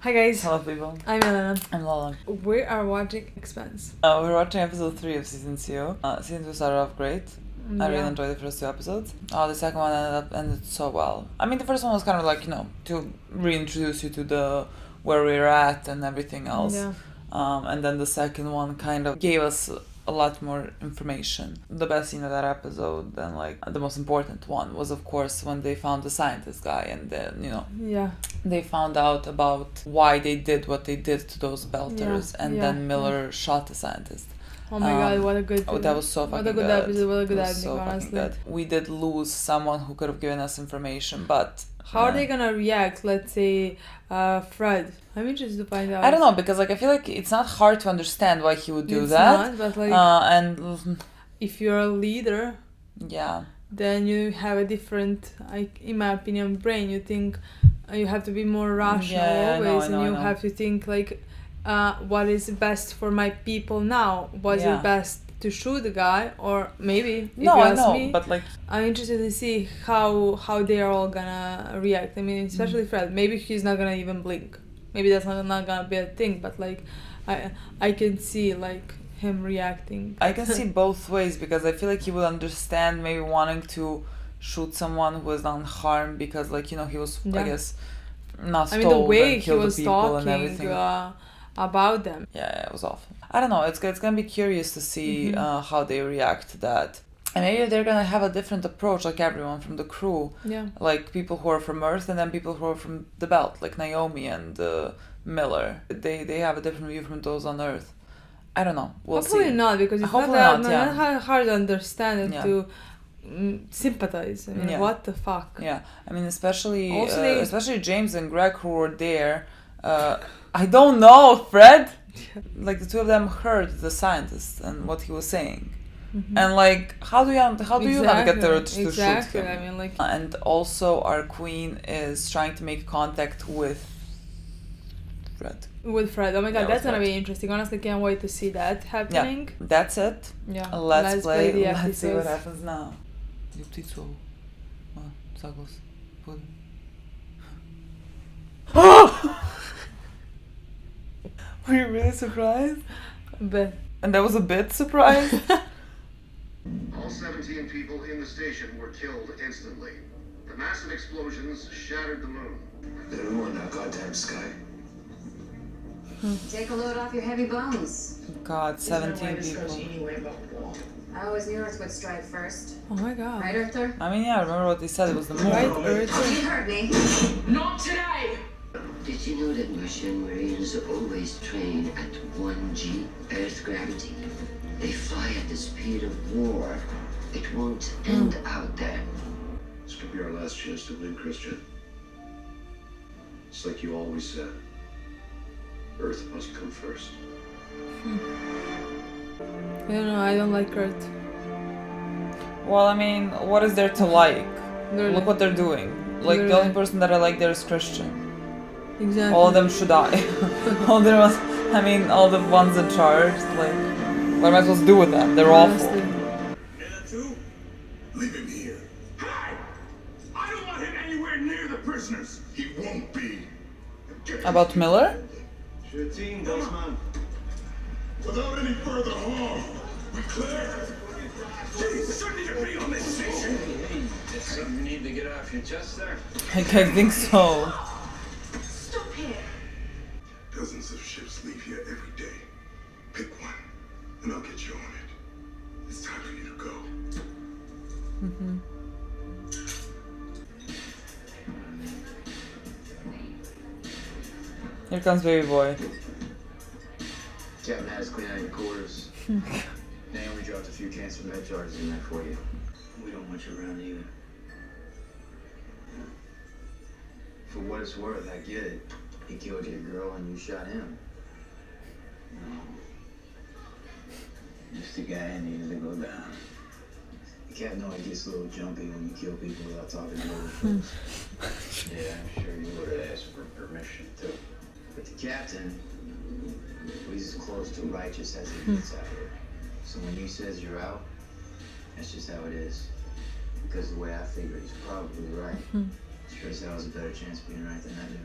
Hi guys. Hello people. I'm Milena. I'm Lola. We are watching Expanse. We're watching episode 3 of season 2. Season 2 started off great. I really enjoyed the first 2 episodes. The second one ended so well. I mean, the first one was kind of like, to reintroduce you to the where we're at and everything else. Yeah. And then the second one kind of gave us a lot more information. The best scene of that episode, and like the most important one, was of course when they found the scientist guy, and then Yeah. they found out about why they did what they did to those belters, and then Miller shot the scientist. Oh my god, what a good... Oh, that was so fucking good. What a good episode, what a good That was ending, so honestly. fucking good. We did lose someone who could have given us information, but... How are they gonna react, let's say, Fred? I'm interested to find out. I don't know, because like I feel like it's not hard to understand why he would do It's that. Not, but like, and... if you're a leader... Yeah. Then you have a different, in my opinion, brain. You think you have to be more rational always, and you have to think like, what is best for my people now? Was it best to shoot the guy, or maybe? But like, I'm interested to see how they are all gonna react. I mean, especially Fred. Maybe he's not gonna even blink. Maybe that's not gonna be a thing. But like, I can see like him reacting. I can see both ways, because I feel like he would understand maybe wanting to shoot someone who was unharmed, because like he was I guess not told, the way and he was the people talking and everything. About them. Yeah, it was awful. I don't know, it's gonna be curious to see how they react to that. And maybe they're gonna have a different approach, like everyone from the crew. Yeah. Like people who are from Earth, and then people who are from the Belt, like Naomi and Miller. They have a different view from those on Earth. I don't know. We'll Hopefully see. not, because it's Hopefully not hard to understand and to sympathize. I mean, what the fuck? Yeah, I mean, especially James and Greg, who were there. I don't know, Fred. Like the two of them heard the scientist and what he was saying, and like how do you not get the urge to shoot him? I mean, like, and also our queen is trying to make contact with Fred. With Fred. Oh my god, that's gonna be interesting. Honestly, can't wait to see that happening. Yeah, that's it. Yeah. Let's play the episode. Let's see what happens now. Were you really surprised? But. And that was a bit surprised? All 17 people in the station were killed instantly. The massive explosions shattered the moon. They don't want that goddamn sky. Take a load off your heavy bones. God, 17 people. I always knew Earth would strike first. Oh my god. Right, Earther? I mean, yeah, I remember what they said, it was the moon. Right, Earther? You heard me. Not today! Did you know that Martian Marines always train at 1G Earth gravity? They fly at the speed of war. It won't end out there. This could be our last chance to win, Christian. It's like you always said. Earth must come first. I don't know, I don't like Earth. Well, I mean, what is there to like? Literally. Look what they're doing. Like, the only person that I like there is Christian. Exactly. All of them should die. all the ones in charge, like, what am I supposed to do with them? They're awful. Leave him here. Hey! I don't want him anywhere near the prisoners! He won't be. About Miller? Sure team, bossman. Without any further harm, we clear. He's certainly to be on this station! Hey, that's something you need to get off your chest there. I think so. Stop here. Dozens of ships leave here every day. Pick one, and I'll get you on it. It's time for you to go. Here comes baby boy. Captain has clean out your quarters. Naomi dropped a few cancer med charges in there for you. We don't want you around either. For what it's worth, I get it. He killed your girl and you shot him. No. Just a guy who needed to go down. The captain know he gets a little jumpy when you kill people without talking to other folks. Yeah, I'm sure you would have asked for permission too. But the captain, he's as close to righteous as he gets out here. So when he says you're out, that's just how it is. Because the way I figure, he's probably right. Sure as hell has a better chance of being right than I do.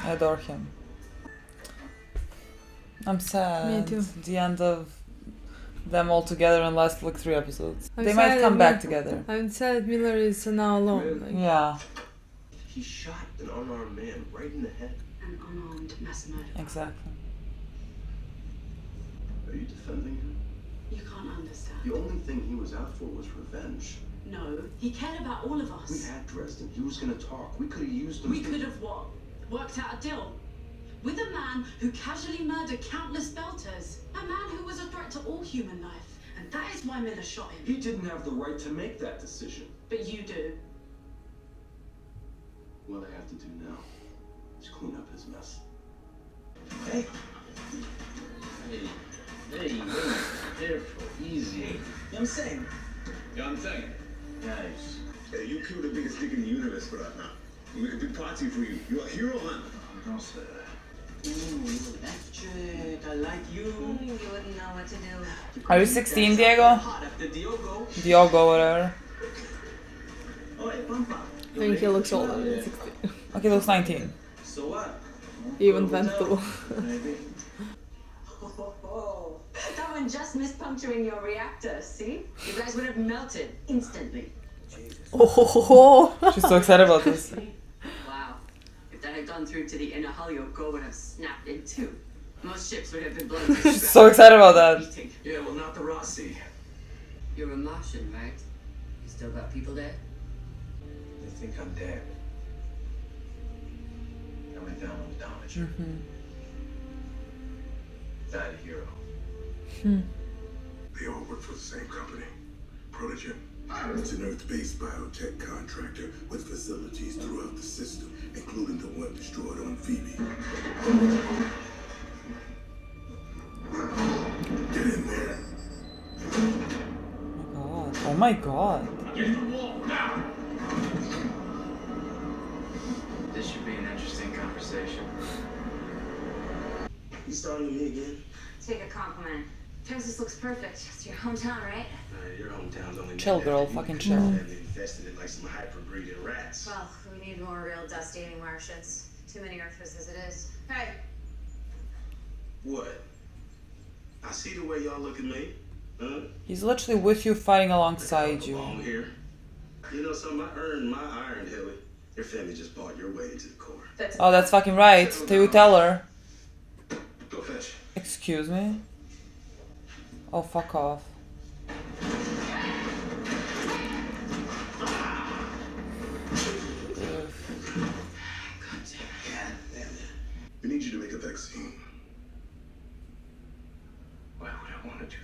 I adore him. I'm sad. Me too. The end of them all together in last like 3 episodes. I'm they sad might come that back together. I'm sad that Miller is now alone. Really? Like, Yeah, He shot an unarmed man right in the head. An unarmed mass murder. exactly. Are you defending him? You can't understand. The only thing he was out for was revenge. No, he cared about all of us. We had Dresden. He was gonna talk. We could have used him. We could have what? Worked out a deal. With a man who casually murdered countless Belters. A man who was a threat to all human life. And that is why Miller shot him. He didn't have the right to make that decision. But you do. What I have to do now is clean up his mess. Hey. Hey, careful, easy. You know what I'm saying? You know what I'm saying? Nice. Hey, you killed the biggest dick in the universe for that now. We make a big party for you. You're a hero, man. Don't say that. Ooh, electric. I like you. You wouldn't know what to do. Are you 16, Diego? Hot after Diogo. Diogo, whatever. Oh, hey, Pampa. I think he looks older than 16. Okay, he looks 19. So what? Even 22. Maybe. Oh, that one just missed puncturing your reactor, see? You guys would have melted instantly. Oh, She's so excited about this. Wow. If that had gone through to the inner hull, your core would have snapped in two. Most ships would have been blown to She's so excited about that. scrap. Yeah, well, not the Rossi. You're a Martian, right? You still got people there? They think I'm dead. I went down on the Damager. Died a hero. They all work for the same company, Protogen. It's an Earth-based biotech contractor with facilities throughout the system, including the one destroyed on Phoebe. Get in there. Oh my god. Get the wall now. This should be an interesting conversation. You starting with me again? Take a compliment. Texas looks perfect. It's your hometown, right? Your hometown's only Chill, girl, fucking chill. And infested it like some hyper-breeding rats. Well, we need more real dust-eating Martians. Too many Earthers as it is. Hey, What? I see the way y'all look at me. Huh? He's literally with you, fighting alongside you. Belong here. You know something? I earned my iron, Hilly. Your family just bought your way into the core. that's Oh, that's fucking right. Do you tell her? Go fetch. Excuse me? Oh, fuck off. We need you to make a vaccine. Why would I want to do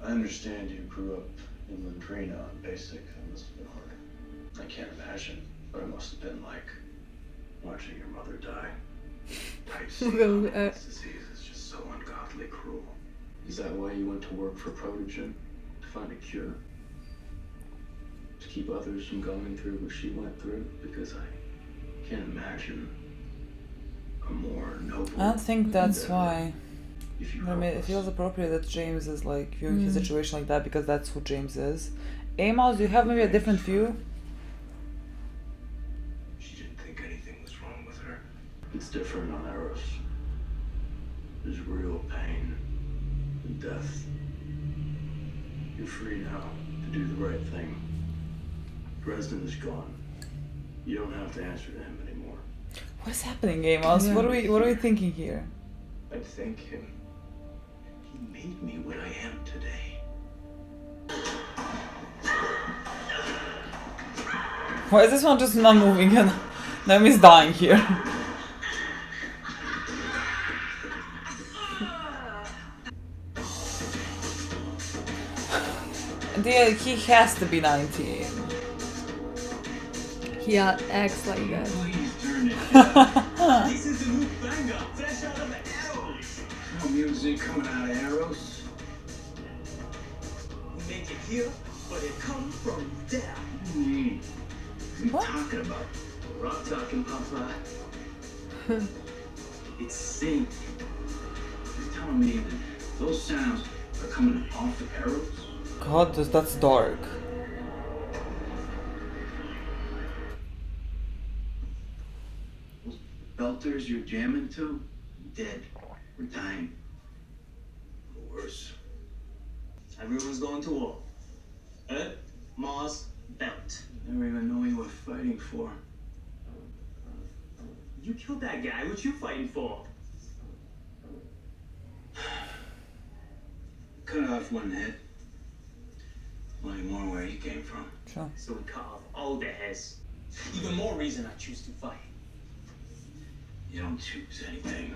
that? I understand you grew up in Landrina on basic. That must have been hard. I can't imagine what it must have been like watching your mother die. Type C. This disease is just so ungodly cruel. Is that why you went to work for Protogen? To find a cure? To keep others from going through what she went through? Because I can't imagine a more noble I don't think that's endeavor. why. If you I mean, it help feels us. appropriate that James is like viewing his situation like that because that's who James is. Amos, do you have maybe a different view? She didn't think anything was wrong with her. It's different on Eros. There's real pain and death. You're free now to do the right thing. Dresden is gone. You don't have to answer to him anymore. What is happening, Amos? Yeah. What are we thinking here? I thank him. He made me what I am today. Why is this one just not moving and Naomi's dying here? He has to be 19. he acts like that. Please turn it down. This is a new banger, fresh out of the arrows. No music coming out of Eros. We make it here, but it comes from there. What are you What? talking about? Rock talking, Papa. It's sync. You're telling me that those sounds are coming off of Eros? God, that's dark. Belters you're jamming to? Dead. We're dying. Or worse. Everyone's going to war. Earth, Mars, Belt. Never even know what you were fighting for. You killed that guy. What you fighting for? Cut off one head. Plenty more where he came from. Sure. So we cut off all the heads. Even more reason I choose to fight. You don't choose anything.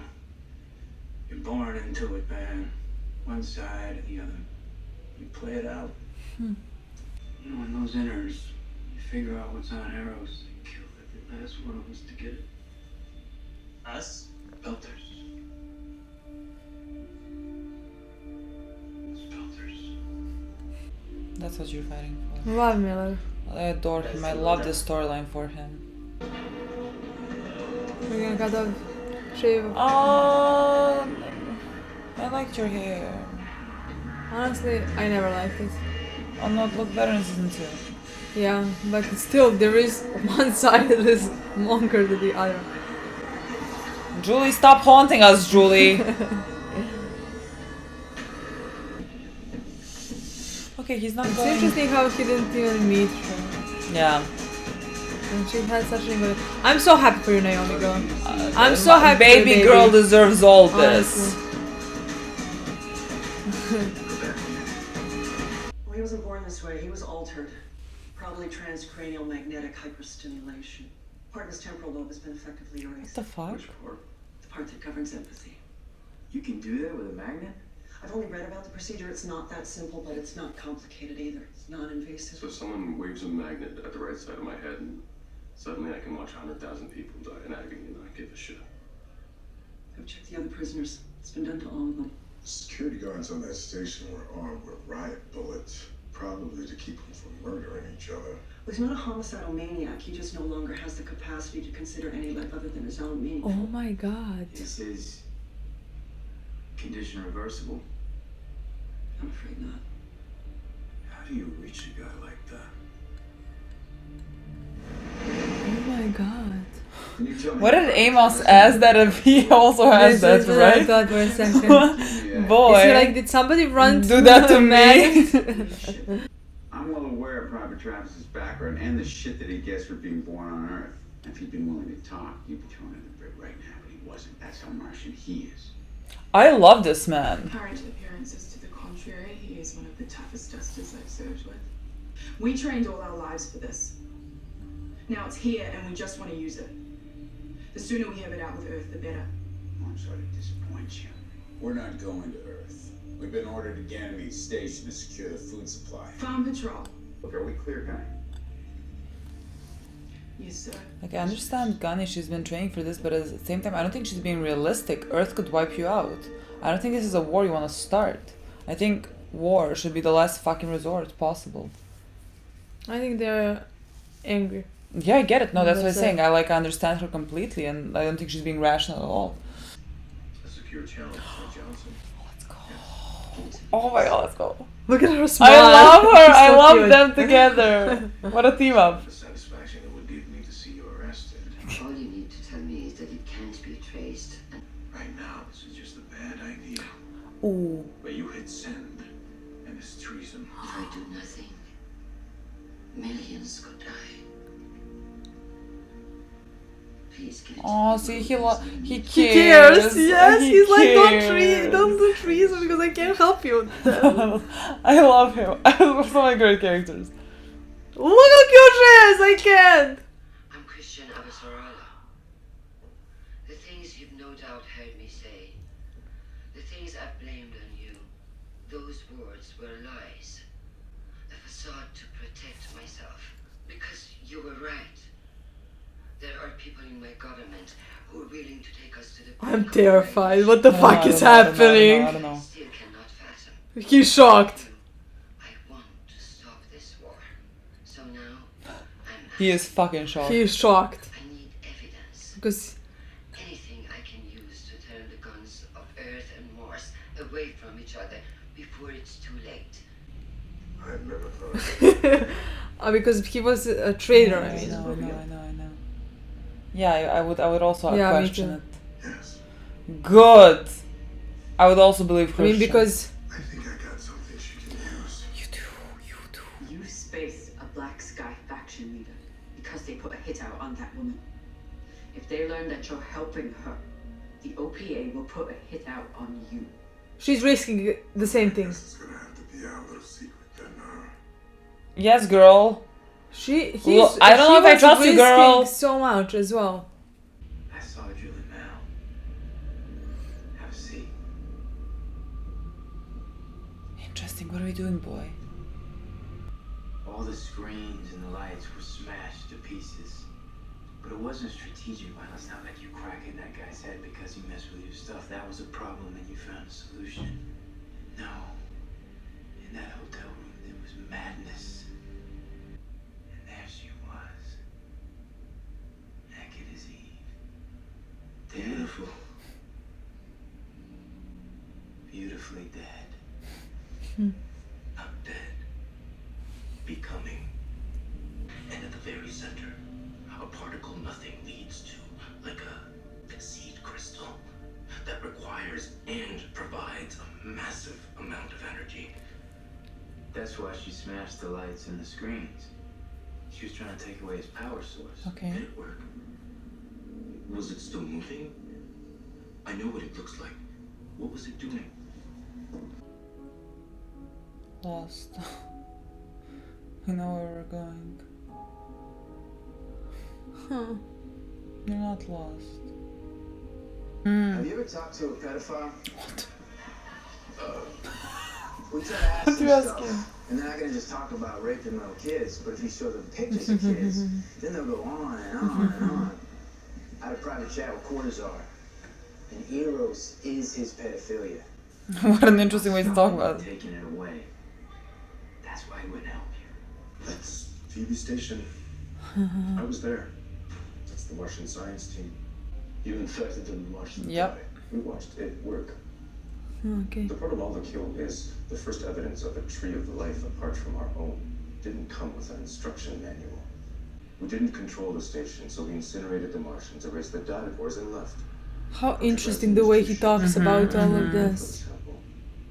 You're born into it, man. One side or the other. You play it out. You know, in those inners, you figure out what's on arrows. They kill every last one of us to get it. Us? Belters. Belters. That's what you're fighting for. Love Miller. I adore him. I love the storyline for him. We're gonna cut off shave. I liked your hair. Honestly, I never liked it. Oh no, it looked better in season 2. Yeah, but still, there is one side that is longer than the other. Julie, stop haunting us, Julie. Okay, he's not It's going. interesting how he didn't even meet her. Yeah. And she had such a good. I'm so happy for you, Naomi girl. I'm so happy. Baby girl deserves all this. Well, he wasn't born this way. He was altered. Probably transcranial magnetic hyperstimulation. Part of his temporal lobe has been effectively erased. What the fuck? Which part? The part that governs empathy. You can do that with a magnet? I've only read about the procedure. It's not that simple, but it's not complicated either. It's non-invasive. So someone waves a magnet at the right side of my head and suddenly I can watch 100,000 people die in agony and not give a shit. Go check the other prisoners. It's been done to all of them. Security guards on that station were armed with riot bullets, probably to keep them from murdering each other. Well, he's not a homicidal maniac. He just no longer has the capacity to consider any life other than his own meaningful. Oh my god. This is condition reversible. I'm afraid not. How do you reach a guy like that? Oh my god. Can you tell me What did Amos ask that if he also has This that, is what I right? thought for a second. Boy. Is he like, did somebody run Do that to me. I'm well aware of Private Travis's background and the shit that he gets for being born on Earth. If he'd been willing to talk, you'd be thrown in the brig right now, but he wasn't. That's how Martian he is. I love this man. Current appearances to the contrary, he is one of the toughest dusters I've served with. We trained all our lives for this. Now it's here and we just want to use it. The sooner we have it out with Earth, the better. I'm sorry to disappoint you. We're not going to Earth. We've been ordered to Ganymede's station to secure the food supply. Farm patrol. Look, are we clear, guy? Yes, sir. Like, I understand Gunny, she's been training for this, but at the same time, I don't think she's being realistic. Earth could wipe you out. I don't think this is a war you want to start. I think war should be the last fucking resort possible. I think they're angry. Yeah, I get it. No, that's what I'm That's it. saying. I understand her completely, and I don't think she's being rational at all. A secure challenge for Johnson. Let's go. Oh my god, let's go. Look at her smile. I love her. She's I so love cute. them together. What a team up. The satisfaction it would give me to see you arrested. All you need to tell me is that it can't be traced. And Right now, this is just a bad idea. Ooh. But you hit send, and it's treason. if I do nothing, millions could die. Please get Oh, see, he cares. He cares. Yes, He he's like, cares. don't do treason because I can't help you. I love him. So many great characters. Look how cute she is. I can't. I'm Christian Avasarala. The things you've no doubt heard me say, the things I've blamed on you, those words were lies. A facade to protect myself. Because you were right. There are people in my government who are willing to take us to the I'm brink of terrified. What the fuck is I don't happening? know. I still cannot fathom. He's shocked. I want to stop this war. So now I'm He is fucking shocked. He's shocked. I need evidence. Because Anything I can use to turn the guns of Earth and Mars away from each other before it's too late. I had never thought. because he was a traitor, I I mean. know. Yeah, I would also question it. Yes. Good. I would also believe Christian. I mean, because I think I got something she can use. You do. You spaced a Black Sky faction leader because they put a hit out on that woman. If they learn that you're helping her, the OPA will put a hit out on you. she's risking the same thing. This is gonna have to be our little secret then, Yes, girl. I don't know if I trust you, girl. So much as well. I saw Julie now. Have a seat. Interesting. What are we doing, boy? All the screens and the lights were smashed to pieces. But it wasn't strategic violence. Not like you cracking that guy's head because he messed with your stuff. That was a problem and you found a solution. No. In that hotel room, there was madness. And there she was. Naked as Eve. Beautiful. Beautifully dead. Not dead. Becoming. And at the very center, a particle nothing leads to, like a seed crystal that requires and provides a massive amount of energy. That's why she smashed the lights and the screens. She was trying to take away his power source. Okay. Did it work? Was it still moving? I know what it looks like. What was it doing? Lost. We know where we're going. Huh. You're not lost. Have you ever talked to a pedophile? What? We try to ask What them do you ask stuff, him? and they're not gonna just talk about raping little kids, but if you show them pictures of kids, then they'll go on and on and on. I had a private chat with Cortazar, and Eros is his pedophilia. What an interesting way to talk about it. Taking it away. That's why he wouldn't help you. That's Phoebe Station. I was there. That's the Martian science team. You infected the Martian. Yep. We watched it work. Okay. The protomolecule is the first evidence of a tree of life apart from our own. Didn't come with an instruction manual. We didn't control the station, so we incinerated the Martians, erased the data cores, and left. How interesting the way he talks about all of this.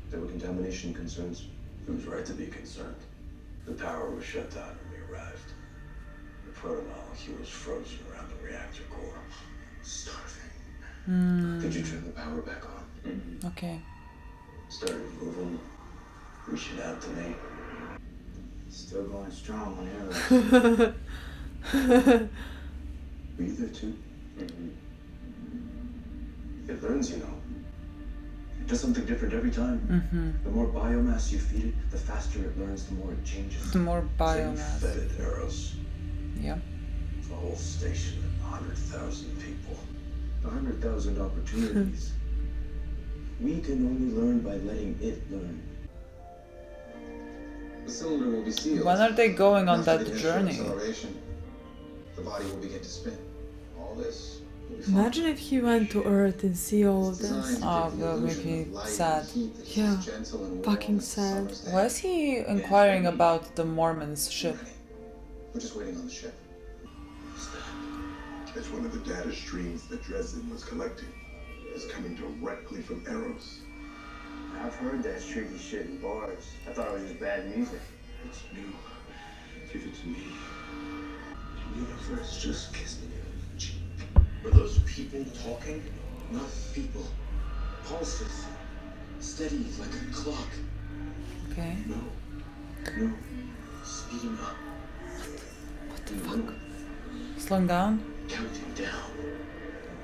There were contamination concerns. It was right to be concerned. The power was shut down when we arrived. The protomolecule was frozen around the reactor core. Starving. Did you turn the power back on? Okay. Started moving, reaching out to me. Still going strong on Eros. Were you there too? It learns, you know. It does something different every time. The more biomass you feed it, the faster it learns, the more it changes. The more So you biomass. fed it Eros. Yeah. The whole station, 100,000 people. 100,000 opportunities. We can only learn by letting it learn. The cylinder will be sealed. When are they going on After that the initial journey? acceleration, the body will begin to spin. All this will be Imagine if he went to Earth and see all of this. designed to Oh, give the that would illusion make of me light sad. and heat that is Yeah. gentle and warm Fucking as the sad. summer's day. Why is he inquiring about the Mormons' ship? We're just waiting on the ship. It's one of the data streams that Dresden was collecting. It's coming directly from Eros. I've heard that streaky shit in bars. I thought it was just bad music. It's new. Give it to me. The universe just kissed me on the cheek. Were those people talking? Not people. Pulses. Steady like a clock. Okay. No. Speeding up. What the fuck? Slowing down? Counting down.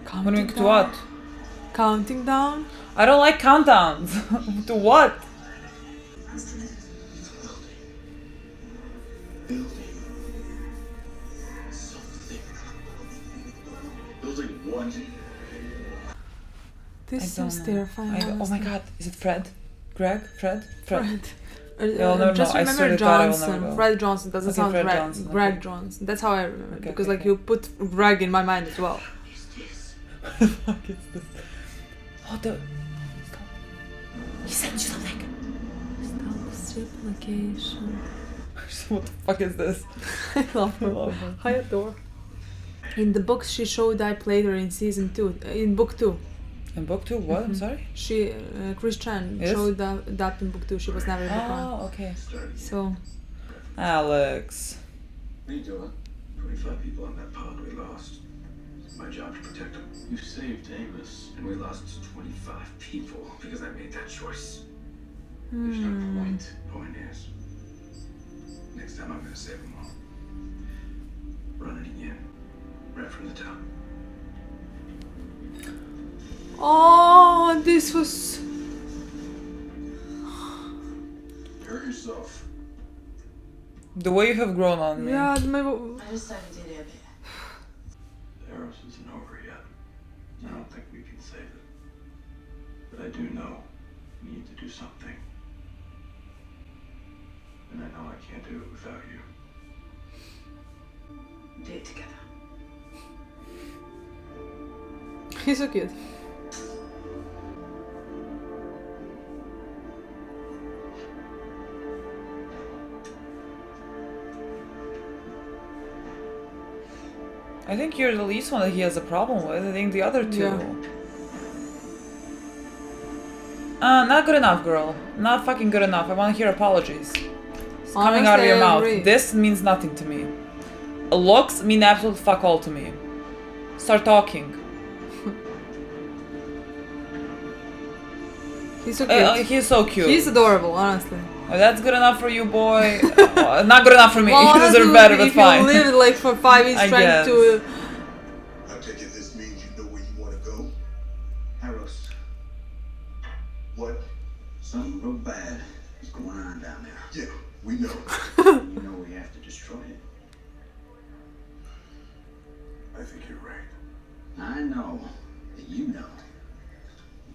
Counting to what? Counting down? I don't like countdowns. To what? Building. Something. Building what? This I don't is know. terrifying. Oh my honestly. god, is it Fred? Greg? Fred? Fred. I'll never Just know. I swear remember to God, I will Johnson. never know. Fred Johnson doesn't Okay, sound Fred right. Johnson, Greg okay. Johnson. That's how I remember it. Okay, because okay, like you put Greg in my mind as well. What the fuck is this? What the? Stop. He sent you something. Stop strip location. What the fuck is this? I love her. I love her. I adore. In the books, she showed up later in season 2, in book 2. In book 2, what? I'm sorry? She, Christian, showed up in book 2. She was never in book 1. Oh, okay. So. Alex. What are you doing? 25 people on that pod we lost. It's my job to protect them. You saved Amos, and we lost 25 people because I made that choice. There's no point. Point is, next time I'm gonna save them all. Run it again. Right from the top. Oh, this was... Hurt yourself. The way you have grown on me. Yeah, I decided to do it. Eros isn't over yet. I don't think we can save it. But I do know we need to do something. And I know I can't do it without you. Do it together. He's so cute. I think you're the least one that he has a problem with. I think the other two. Yeah. Not good enough, girl. Not fucking good enough. I want to hear apologies. It's coming out of your mouth. This means nothing to me. Looks mean absolute fuck all to me. Start talking. He's so cute. He's so cute. He's adorable, honestly. Oh, that's good enough for you, boy. Not good enough for me. Well, You deserve better, but fine. If you lived like for 5 years trying to... I take it this means you know where you want to go? Eros. What? Something real bad is going on down there. Yeah, we know. You know we have to destroy it. I think you're right. I know that you know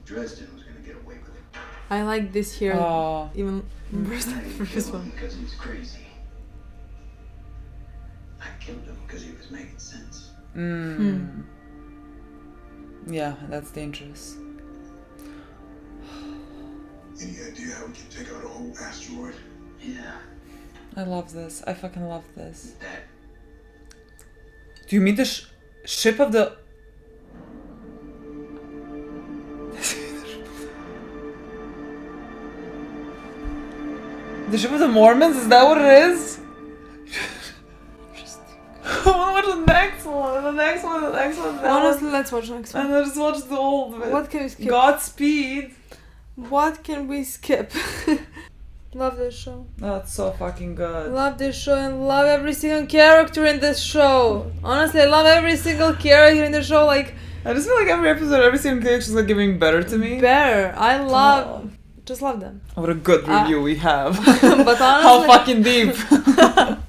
Dresden was going to get away with it. I like this here even worse than the previous one. Because he's crazy. I killed him because he was making sense. Yeah, that's dangerous. Any idea how we can take out a whole asteroid? Yeah. I love this. I fucking love this. That. Do you mean the ship of the... The ship of the Mormons? Is that what it is? Watch the next one. The next one. Honestly, let's watch the next one. And let's watch the old bit. What can we skip? Godspeed. What can we skip? Love this show. That's so fucking good. Love this show and love every single character in this show. Honestly, I love every single character in the show. Like, I just feel like every episode, every single character is like getting better to me. Better. I love... Just love them. What a good review we have. But honestly, how fucking deep.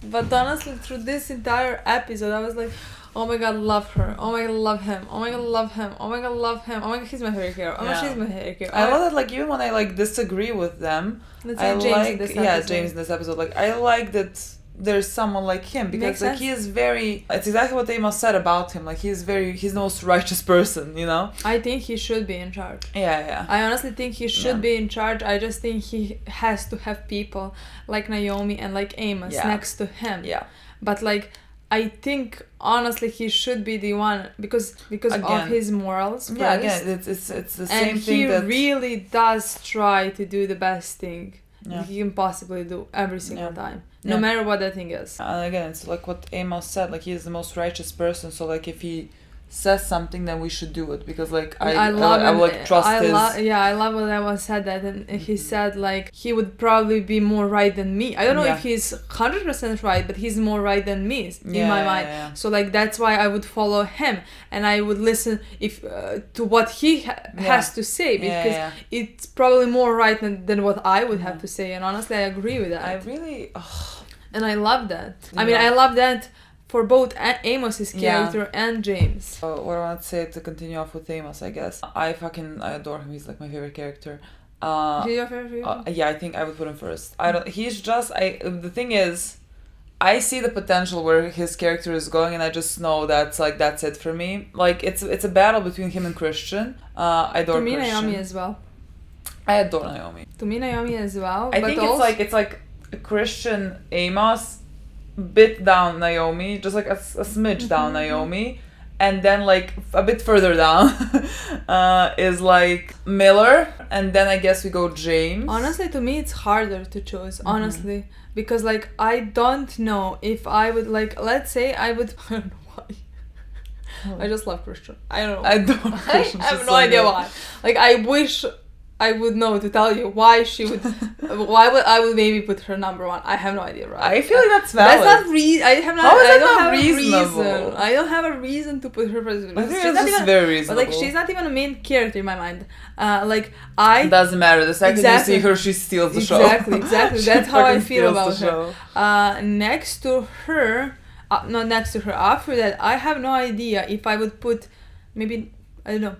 But honestly, through this entire episode, I was like, oh my god, love her. Oh my god, love him. Oh my god, love him. Oh my god, love him. Oh my god, he's my favorite hero. Oh my god, she's my favorite hero. I love that, like, even when I like disagree with them, James in this episode. James in this episode. Like, I like that there's someone like him because like he is very. It's exactly what Amos said about him. Like, he's the most righteous person, you know. I think he should be in charge. Yeah. I honestly think he should be in charge. I just think he has to have people like Naomi and like Amos next to him. Yeah. But like, I think honestly he should be the one because again, of his morals first. Yeah, again, it's the same thing. And he really does try to do the best thing he can possibly do every single time. No matter what that thing is. And again, it's like what Amos said, like, he is the most righteous person, so like if he says something, then we should do it, because like I like trust his... I love what Amos said that, and he said like he would probably be more right than me. I don't know if he's 100% right, but he's more right than me in my mind. Yeah. So like that's why I would follow him and I would listen to what he has to say, because it's probably more right than what I would have to say. And honestly, I agree with that. I really, and I love that. I mean, I love that. For both Amos's character and James. What I want to say to continue off with Amos, I guess. I adore him. He's like my favorite character. Is he your favorite? Yeah, I think I would put him first. The thing is, I see the potential where his character is going, and I just know that's it for me. Like, it's a battle between him and Christian. I adore Christian. To me, Naomi as well. I adore Naomi. To me, Naomi as well. I think it's like Christian, Amos, bit down Naomi, just like a smidge down Naomi, and then like a bit further down is like Miller, and then I guess we go James. Honestly, to me it's harder to choose, honestly, because like I don't know if I would like, let's say I would I don't know why. I just love Christian. I don't know. I don't. I have no idea why. Like I wish I would know to tell you why she would. Why would I would maybe put her number one? I have no idea. Right? I feel like that's valid. That's not reason. I have not. How is I that don't not have reasonable? a reason. I don't have a reason to put her first. I think it's just very reasonable. But like she's not even a main character in my mind. Like I. It doesn't matter. The second you see her, she steals the show. Exactly. That's how I feel about her. Next to her, not next to her. After that, I have no idea if I would put, maybe I don't know,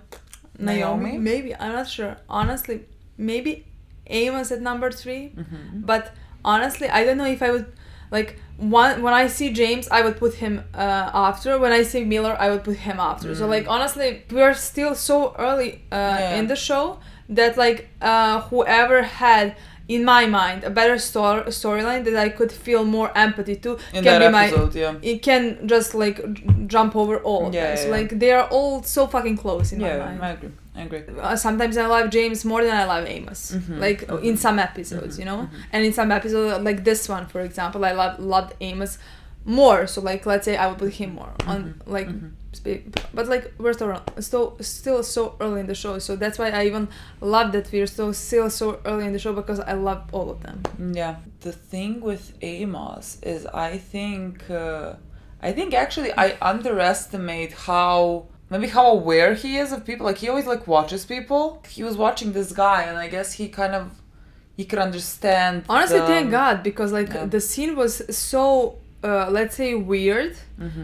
Naomi. Maybe I'm not sure. Honestly. Maybe Amos at number 3, but honestly I don't know if I would like when I see James I would put him after. When I see Miller I would put him after. So like honestly we're still so early in the show that like whoever had in my mind a better storyline that I could feel more empathy to in can that be episode, it can just like jump over all of them. So like they are all so fucking close in my mind. I agree. Sometimes I love James more than I love Amos, like in some episodes, you know, and in some episodes like this one, for example, I loved Amos more. So like let's say I would put him more on like, but like we're still so early in the show, so that's why I even love that we're still so early in the show because I love all of them. Yeah, the thing with Amos is I think actually I underestimate how aware he is of people. Like he always like watches people. He was watching this guy and I guess he could understand. Honestly, thank God, because like the scene was so let's say weird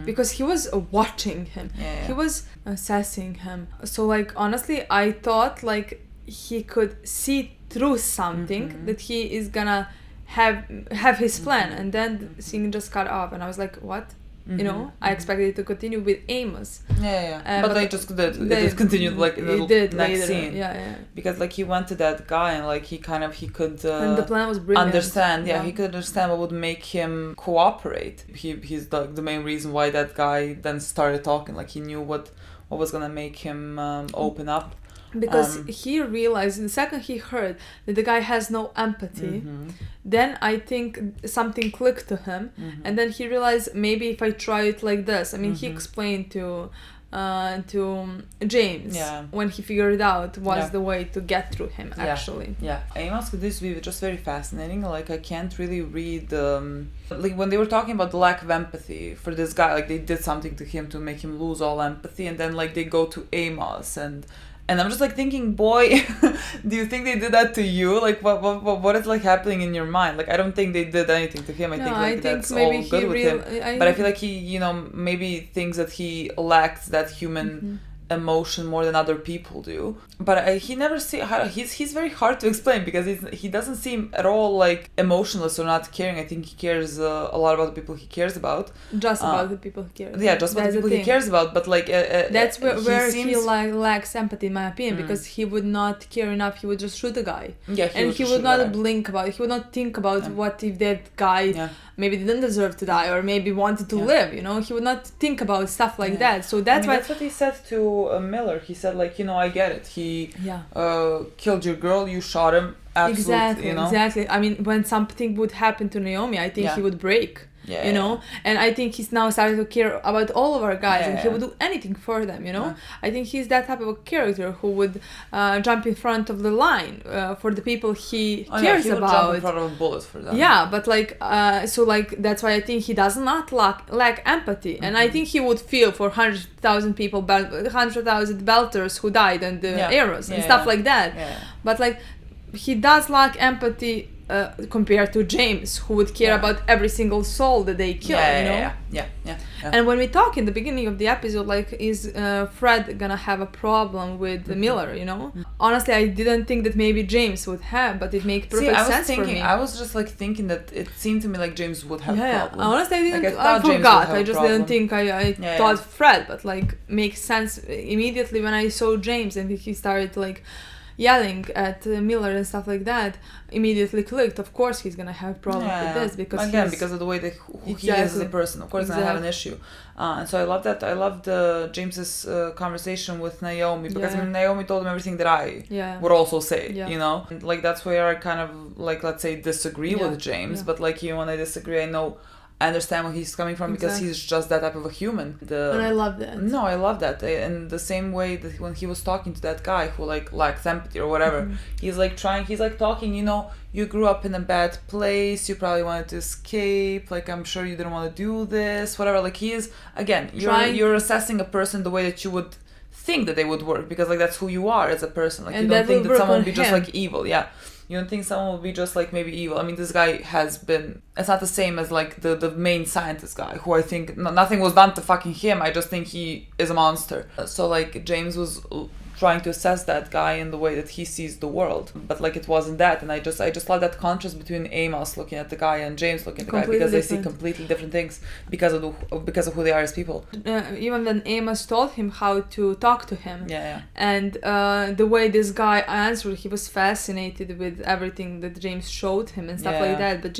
because he was watching him. He was assessing him. So like honestly I thought like he could see through something that he is gonna have his plan, and then the scene just cut off and I was like, what? You know, I expected it to continue with Amos. But they just it continued like in the next scene. Because like he went to that guy and like he could and the plan was brilliant. Understand. He could understand what would make him cooperate. He's like the main reason why that guy then started talking. Like he knew what was gonna make him open up. Because he realized the second he heard that the guy has no empathy, then I think something clicked to him, and then he realized maybe if I try it like this. I mean, he explained to James when he figured out was the way to get through him actually. Amos could this be just very fascinating. Like I can't really read like when they were talking about the lack of empathy for this guy, like they did something to him to make him lose all empathy, and then like they go to Amos and I'm just like thinking, boy, do you think they did that to you? Like what is like happening in your mind? Like I don't think they did anything to him. I think that's all good with him. But I feel like he, maybe thinks that he lacks that human emotion more than other people do. But he never he's very hard to explain because he doesn't seem at all like emotionless or not caring. I think he cares a lot about the people he cares about. Just about the people he cares. Yeah, just about the people he cares about. But like that's where he lacks empathy, in my opinion, because he would not care enough. He would just shoot a guy. And he would not blink about it. He would not think about what if that guy maybe didn't deserve to die or maybe wanted to live. You know, he would not think about stuff like that. So that's why. That's what he said to Miller. He said like, I get it. He killed your girl, you shot him. Absolutely, exactly. I mean, when something would happen to Naomi, I think he would break. And I think he's now starting to care about all of our guys, and he would do anything for them. I think he's that type of a character who would jump in front of the line for the people he cares he would about. Jump in front of a bullet for them. But like so like that's why I think he does not lack empathy, and I think he would feel for 100,000 people, 100,000 belters who died and the arrows and stuff like that. But like he does lack empathy compared to James, who would care about every single soul that they kill, And when we talk in the beginning of the episode, like, is Fred gonna have a problem with Miller, Honestly, I didn't think that maybe James would have, but it makes perfect sense for me. I was just like thinking that it seemed to me like James would have a problem. Honestly, I didn't. I forgot. I just didn't think. I thought Fred, but like makes sense immediately when I saw James and he started like. yelling at Miller and stuff like that, immediately clicked. Of course he's gonna have problems with this because of the way that he is as a person. Of course he's gonna have an issue. And so I love that. I loved James's conversation with Naomi, because Naomi told him everything that I would also say, you know? And, like, that's where I kind of, like, let's say, disagree with James, but, like, even when I disagree, I understand where he's coming from, because he's just that type of a human. And I love that. No, I love that. In the same way that when he was talking to that guy who like lacks empathy or whatever, he's like talking, you know, you grew up in a bad place, you probably wanted to escape, like I'm sure you didn't want to do this, whatever. Like he is, again, you're assessing a person the way that you would think that they would work, because like that's who you are as a person. Like, and you don't think that someone would be just like evil. You don't think someone will be just like maybe evil. I mean, this guy has been... It's not the same as like the main scientist guy, who I think nothing was done to fucking him. I just think he is a monster. So like James was trying to assess that guy in the way that he sees the world, but like it wasn't that. And I just love that contrast between Amos looking at the guy and James looking at the guy, because they see completely different things because of who they are as people. Even when Amos told him how to talk to him, and the way this guy answered, he was fascinated with everything that James showed him and stuff like that. But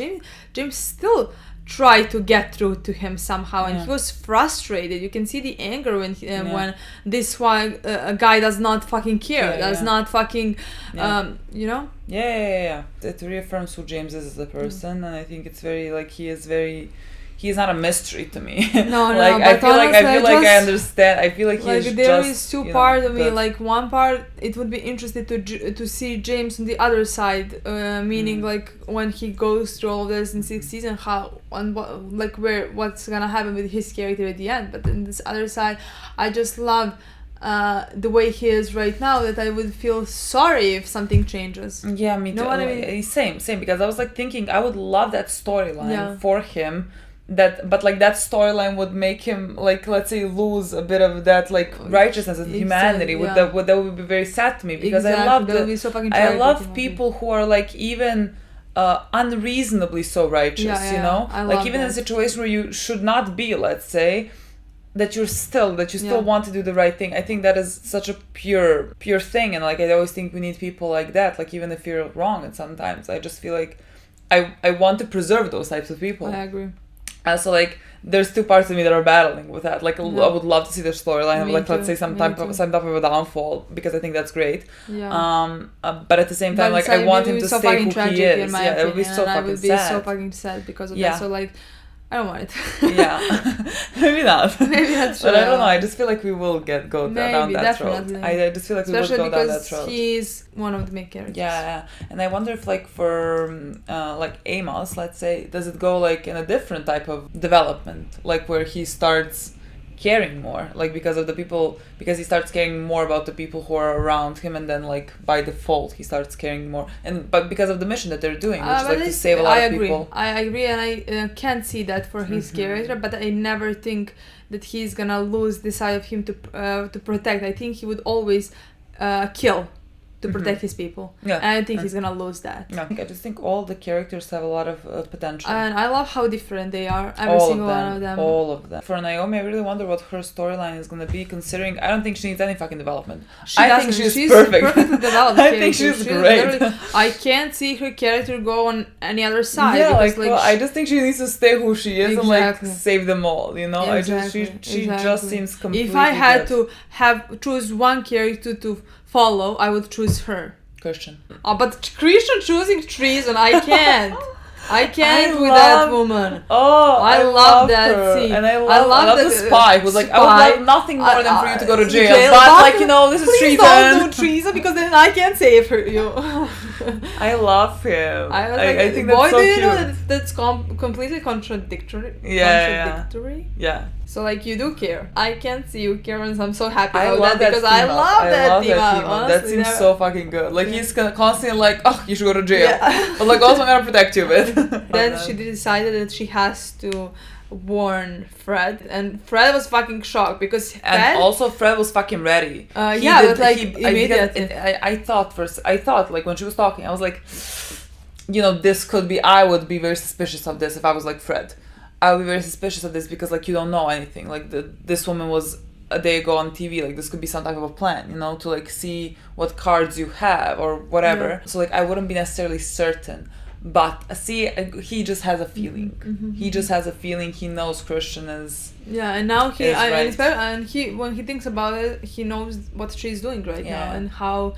James still tried to get through to him somehow, and he was frustrated. You can see the anger when this guy does not fucking care, does not fucking you know. It reaffirms who James is as a person, and I think it's very like he's not a mystery to me. No, like I feel like I understand. I feel like he's just, there is two parts of me. Like one part, it would be interesting to see James on the other side, meaning like when he goes through all of this in 6th season, what's gonna happen with his character at the end. But in this other side, I just love the way he is right now, that I would feel sorry if something changes. Yeah, me too. Know what I mean? Same, because I was like thinking I would love that storyline for him. But like that storyline would make him, like, let's say, lose a bit of that like righteousness and humanity. That would be very sad to me, because I love people who are like even unreasonably so righteous, you know, like even in a situation where you should not be, let's say, that you still want to do the right thing. I think that is such a pure thing, and like I always think we need people like that, like even if you're wrong, and sometimes I just feel like I want to preserve those types of people. I agree. So like there's two parts of me that are battling with that. Like I would love to see their storyline of like let's say some type of a downfall, because I think that's great. But at the same time, like I want him to stay who he is. It would be so fucking sad. I would be so fucking sad because of that. So like I don't want it. Maybe not. Maybe that's true. But I don't know. I just feel like we will go down that road. I just feel like we will go down that road. Especially because he's one of the main characters. And I wonder if like for like Amos, let's say, does it go like in a different type of development, like where he starts caring more, like because he starts caring more about the people who are around him, and then like by default he starts caring more, but because of the mission that they're doing, which is like to save a lot of people. I agree, and I can see that for his character, but I never think that he's gonna lose the side of him to protect. I think he would always kill to protect his people. And I don't think he's gonna lose that. I just think all the characters have a lot of potential. And I love how different they are. Every single one of them. All of them. For Naomi, I really wonder what her storyline is gonna be, considering I don't think she needs any fucking development. I think she's perfect. Perfectly developed. I think she's great. I can't see her character go on any other side. I just think she needs to stay who she is and like save them all, you know? She just seems completely If I had to choose one character to follow, I would choose her. Christian. But Christian choosing treason, I can't. I can't with that woman. I love that her. scene. And I love the spy who's like, I would love nothing more than for you to go to jail. But like, you know, this is treason. Don't do treason, because then I can't save her. I love him. I think that's so cute. Boy, do you know that that's completely contradictory? Yeah. So like you do care. I can't see you care, and I'm so happy about that, because I love that team up. That seems so fucking good. Like he's constantly like, oh, you should go to jail. But like also I'm gonna protect you a bit. Then she decided that she has to warn Fred, and Fred was fucking shocked because Fred was fucking ready. Immediately. I thought like when she was talking, I was like, you know, this could be. I would be very suspicious of this if I was like Fred. I would be very suspicious of this because like you don't know anything. Like this woman was they go on TV, like this could be some type of a plan, you know, to like see what cards you have or whatever. Yeah. So like I wouldn't be necessarily certain, but see, he just has a feeling. He just has a feeling. He knows Christian is. Yeah, and now he right. and he when he thinks about it, he knows what she's doing right now and how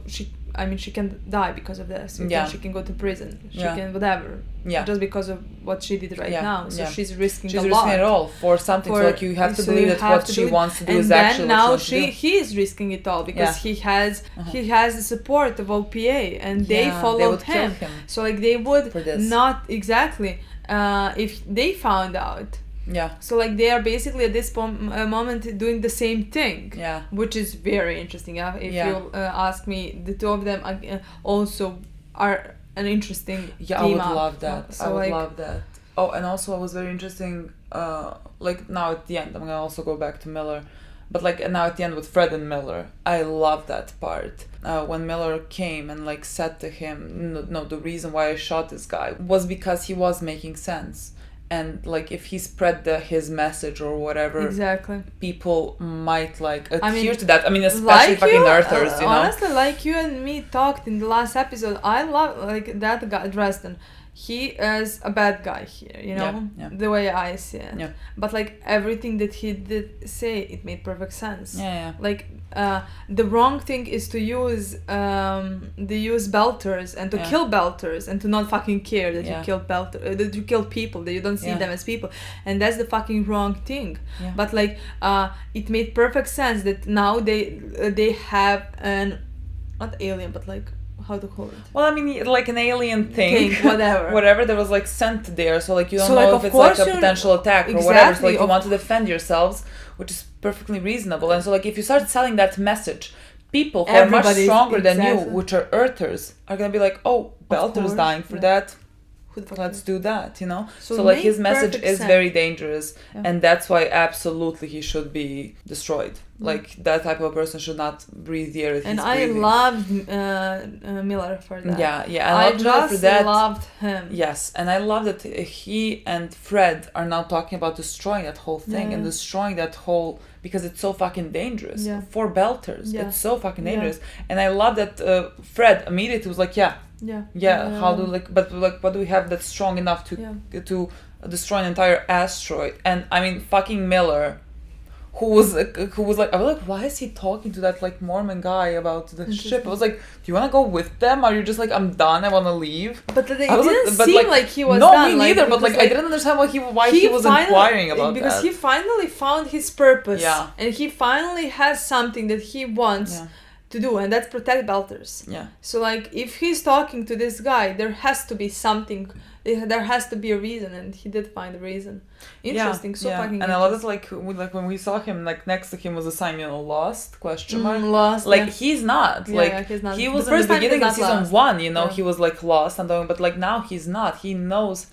she. I mean, she can die because of this. She can go to prison. She can whatever. Yeah. Just because of what she did right now. So she's risking a lot. She's risking it all for something. So like you have to believe that what she wants to do is actually what she wants to do. He is risking it all because he has the support of OPA and they followed him. So like they would not exactly if they found out. Yeah. So like they are basically at this moment doing the same thing. Yeah. Which is very interesting. If you ask me, the two of them also are an interesting. Yeah, I would love that. So I would love that. Oh, and also it was very interesting. Like now at the end, I'm gonna also go back to Miller, but like now at the end with Fred and Miller, I love that part. When Miller came and like said to him, no, the reason why I shot this guy was because he was making sense. And like if he spread his message or whatever, exactly, people might like adhere to that. I mean, especially like fucking Earthers, you know. Honestly, like you and me talked in the last episode, I love like that guy Dresden. He is a bad guy here, you know, the way I see it. Yeah. But like everything that he did say, it made perfect sense. Yeah. Like the wrong thing is to use belters and to kill belters and to not fucking care that you kill that you kill people, that you don't see them as people, and that's the fucking wrong thing. Yeah. But like it made perfect sense that now they have an not alien but like. How to call it? Well, I mean, like an alien thing, whatever. Whatever that was like sent there, so like you don't know if it's like a potential attack or whatever. So like you want to defend yourselves, which is perfectly reasonable. And so like if you start selling that message, people who are much stronger than you, which are Earthers, are gonna be like, oh, Belter's dying for that. Let's do that, you know. So like his message is very dangerous, and that's why absolutely he should be destroyed. Like that type of person should not breathe the air that he's breathing. I loved Miller for that. Yeah, I just loved him. Yes, and I love that he and Fred are now talking about destroying that whole thing and destroying that whole, because it's so fucking dangerous for Belters. It's so fucking dangerous, and I love that Fred immediately was like, how do what do we have that's strong enough to destroy an entire asteroid? And I mean, fucking Miller, who was like, I was like, why is he talking to that like Mormon guy about the ship? I was like, do you want to go with them? Are you just like, I'm done, I want to leave? But it didn't seem like he was done. No, me neither. But like I didn't understand why he was inquiring about because that. Because he finally found his purpose. And he finally has something that he wants. To do, and that's protect Belters. So like if he's talking to this guy, there has to be something, there has to be a reason, and he did find a reason. Interesting, fucking and I love it, like when we saw him, like next to him was a sign, lost, question mark. Lost. Like he's not. He's not. He was in the beginning of season 1, you know, he was like lost and but like now he's not. He knows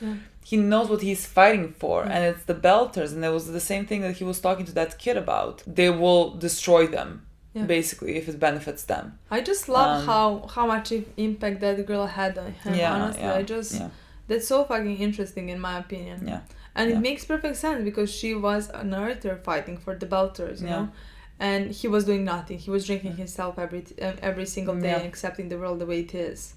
he knows what he's fighting for, and it's the Belters, and it was the same thing that he was talking to that kid about. They will destroy them. Basically, if it benefits them. I just love how much impact that girl had on him. Honestly, that's so fucking interesting in my opinion. And it makes perfect sense because she was an Earther fighting for the Belters, you know, and he was doing nothing. He was drinking himself every single day and accepting the world the way it is.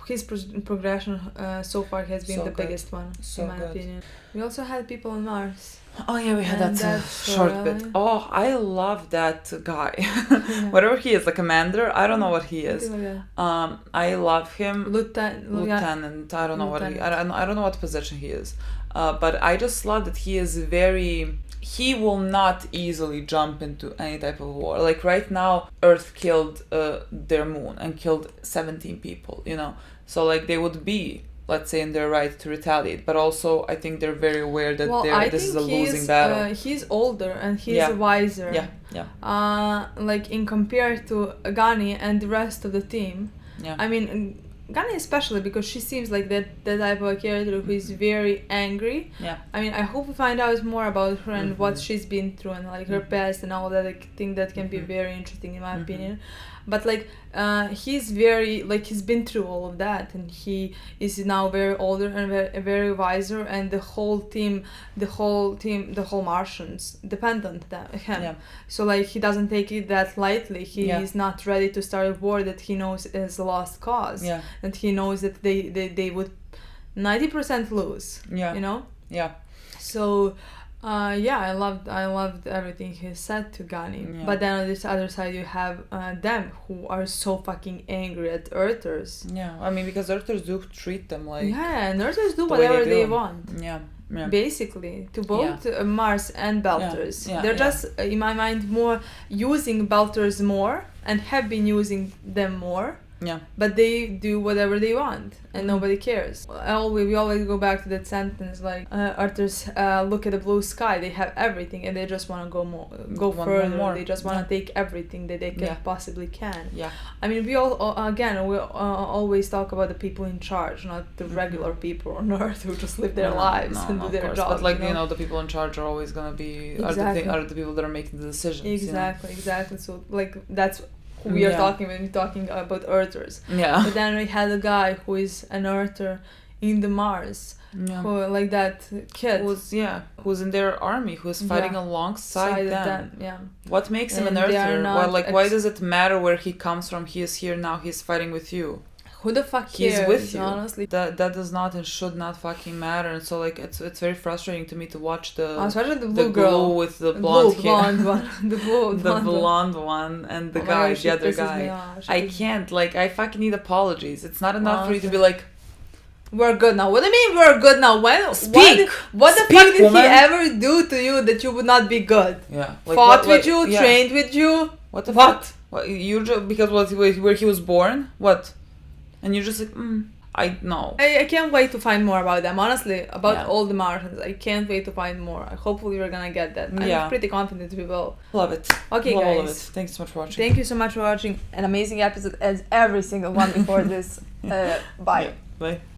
His progression so far has been the biggest one, in my opinion. We also had people on Mars. Oh yeah, we had that short bit. Oh, I love that guy. Whatever he is, the commander. I don't know what he is. I love him. Lieutenant. I don't know what I don't know what position he is. But I just love that he is he will not easily jump into any type of war. Like right now, Earth killed their moon and killed 17 people, you know. So like they would be, let's say, in their right to retaliate, but also I think they're very aware that this is a losing battle. He's older and he's wiser. Like in compared to Ghani and the rest of the team. I mean, Ghani especially, because she seems like that type of a character who is very angry. I mean, I hope we find out more about her and what she's been through and like her past and all that. I think that can be very interesting in my opinion. but like he's very like he's been through all of that, and he is now very older and very wiser, and the whole Martians depend on him. Yeah. So like he doesn't take it that lightly. He is not ready to start a war that he knows is a lost cause. Yeah. And he knows that they would 90% lose. Yeah. You know. Yeah. So. I loved everything he said to Gunny. Yeah. But then on this other side you have them who are so fucking angry at Earthers. Yeah, I mean, because Earthers do treat them like... Yeah, and Earthers do whatever they want. Yeah. Basically, to both Mars and Belters. Yeah. They're just, in my mind, more using Belters more and have been using them more. Yeah. But they do whatever they want and nobody cares. We always go back to that sentence like Earthers look at the blue sky, they have everything and they just want to go further. More. They just want to take everything that they possibly can. Yeah. I mean, we always talk about the people in charge, not the regular people on Earth who just live their lives and do their jobs. But like, the people in charge are always going to be are the people that are making the decisions. Exactly. So like that's who we are talking when we're talking about Earthers. Yeah. But then we had a guy who is an Earther in the Mars. Yeah. Who, like that kid. Who's in their army, who's fighting alongside them. Yeah. What makes him an Earther? Why does it matter where he comes from? He is here now, he's fighting with you. Who the fuck cares? He's with you. Honestly, that does not and should not fucking matter. And so like it's very frustrating to me to watch the blue girl with the blonde hair, the blonde one, and the guy, the other guy. I can't. Like, I fucking need apologies. It's not enough for you to be like, we're good now. What do you mean we're good now? What the fuck did woman. He ever do to you that you would not be good? Yeah. Like, fought with you, trained with you. What the fuck? What? You because where he was born? What? And you're just like, I know. I can't wait to find more about them. Honestly, about all the Martians. I can't wait to find more. Hopefully we're gonna get that. I'm pretty confident we will. Love it. Okay, Love guys. All of it. Thanks so much for watching. Thank you so much for watching. An amazing episode as every single one before this. Bye. Bye.